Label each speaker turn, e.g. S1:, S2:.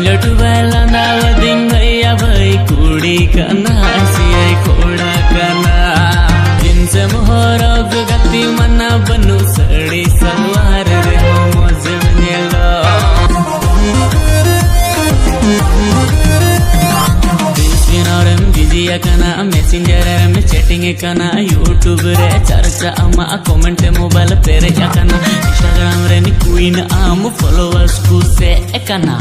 S1: लटू वाला नाव दिन भैया भाई कुड़ी कना सिया कोड़ा कना जिनसे मोहरग गति मना बनू सड़ी सलवार रे हो मौज बनेला बिजी कना मेसेंजर में चैटिंग कना यूट्यूब रे चर्चा आमा कमेंट मोबाइल पे रे कना इंस्टाग्राम रे क्वीन आम फॉलोअर्स को से कना।